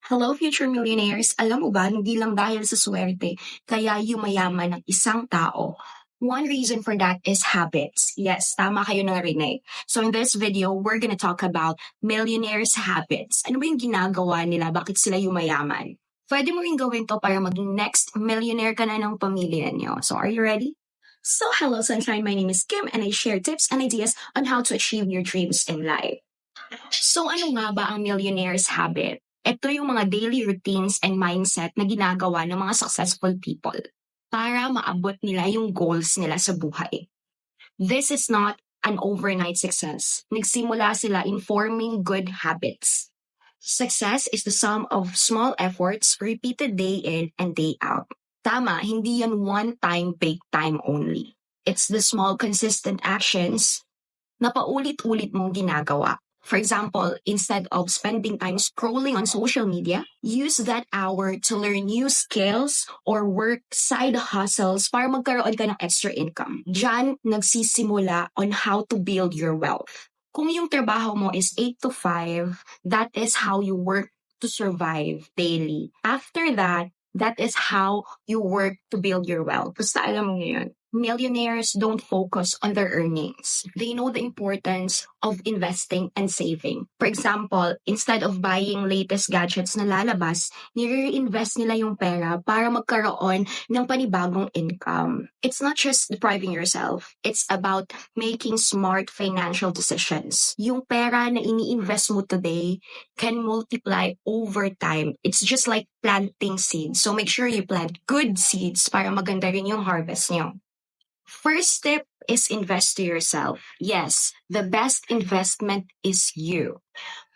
Hello, future millionaires! Alam mo ba, hindi lang dahil sa swerte, kaya yumayaman ng isang tao. One reason for that is habits. Yes, tama kayo narinig. So in this video, we're gonna talk about millionaires' habits. Ano ba yung ginagawa nila? Bakit sila yumayaman? Pwede mo rin gawin to para maging next millionaire ka na ng pamilya niyo. So are you ready? So hello, Sunshine. My name is Kim and I share tips and ideas on how to achieve your dreams in life. So ano nga ba ang millionaire's habit? Ito yung mga daily routines and mindset na ginagawa ng mga successful people para maabot nila yung goals nila sa buhay. This is not an overnight success. Nagsimula sila in forming good habits. Success is the sum of small efforts repeated day in and day out. Tama, hindi yan one-time, big time only. It's the small, consistent actions na paulit-ulit mong ginagawa. For example, instead of spending time scrolling on social media, use that hour to learn new skills or work side hustles para magkaroon ka ng extra income. Diyan nagsisimula on how to build your wealth. Kung yung trabaho mo is 8 to 5, that is how you work to survive daily. After that, that is how you work to build your wealth. Basta alam mo yun. Millionaires don't focus on their earnings. They know the importance of investing and saving. For example, instead of buying latest gadgets na lalabas, nire-invest nila yung pera para magkaroon ng panibagong income. It's not just depriving yourself. It's about making smart financial decisions. Yung pera na ini-invest mo today can multiply over time. It's just like planting seeds. So make sure you plant good seeds para maganda rin yung harvest nyo. First step is invest to yourself. Yes, the best investment is you.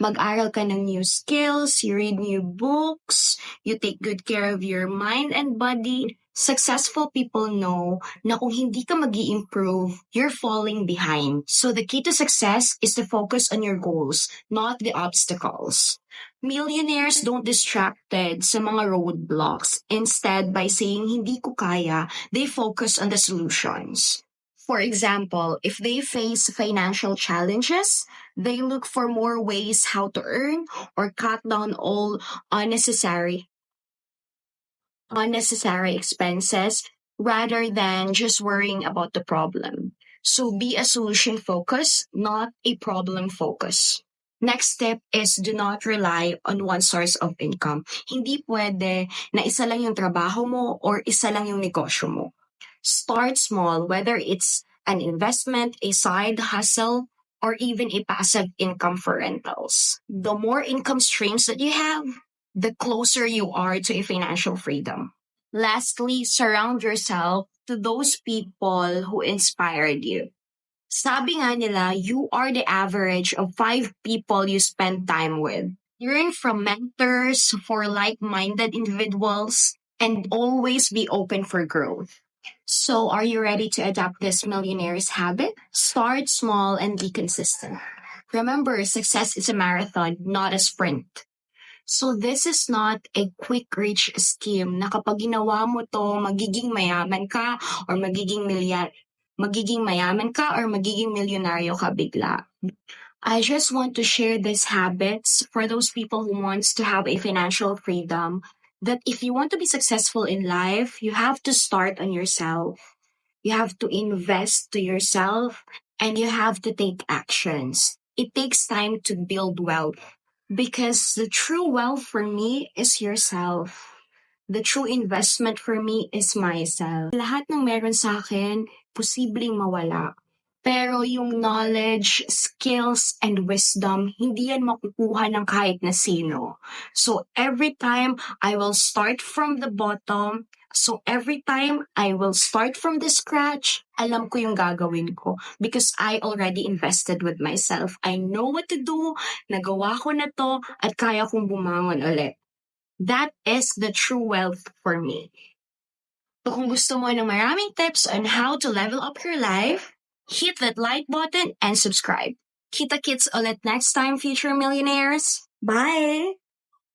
Mag-aral ka ng new skills, you read new books, you take good care of your mind and body. Successful people know na kung hindi ka mag-i-improve, you're falling behind. So the key to success is to focus on your goals, not the obstacles. Millionaires don't distracted sa mga roadblocks. Instead, by saying hindi ko kaya, they focus on the solutions. For example, if they face financial challenges, they look for more ways how to earn or cut down all unnecessary expenses rather than just worrying about the problem. So be a solution focus, not a problem focus. Next step is do not rely on one source of income. Hindi pwede na isa lang yung trabaho mo or isa lang yung negosyo mo. Start small, whether it's an investment, a side hustle, or even a passive income for rentals. The more income streams that you have, the closer you are to a financial freedom. Lastly, surround yourself to those people who inspired you. Sabi nga nila, you are the average of 5 people you spend time with. Learn from mentors for like-minded individuals and always be open for growth. So, are you ready to adopt this millionaire's habit? Start small and be consistent. Remember, success is a marathon, not a sprint. So this is not a quick rich scheme na kapag ginawa mo to, magiging mayaman ka or magiging milyonaryo ka bigla. I just want to share these habits for those people who wants to have a financial freedom, that if you want to be successful in life, you have to start on yourself. You have to invest to yourself and you have to take actions. It takes time to build wealth. Because the true wealth for me is yourself. The true investment for me is myself. Lahat ng meron sa akin, posibleng mawala. Pero yung knowledge, skills, and wisdom, hindi yan makukuha ng kahit na sino. So every time I will start from the bottom, so every time I will start from the scratch, alam ko yung gagawin ko because I already invested with myself. I know what to do, nagawa ko na to, at kaya kong bumangon ulit. That is the true wealth for me. So kung gusto mo ng maraming tips on how to level up your life, hit that like button and subscribe. Kita-kits ulit next time, future millionaires. Bye!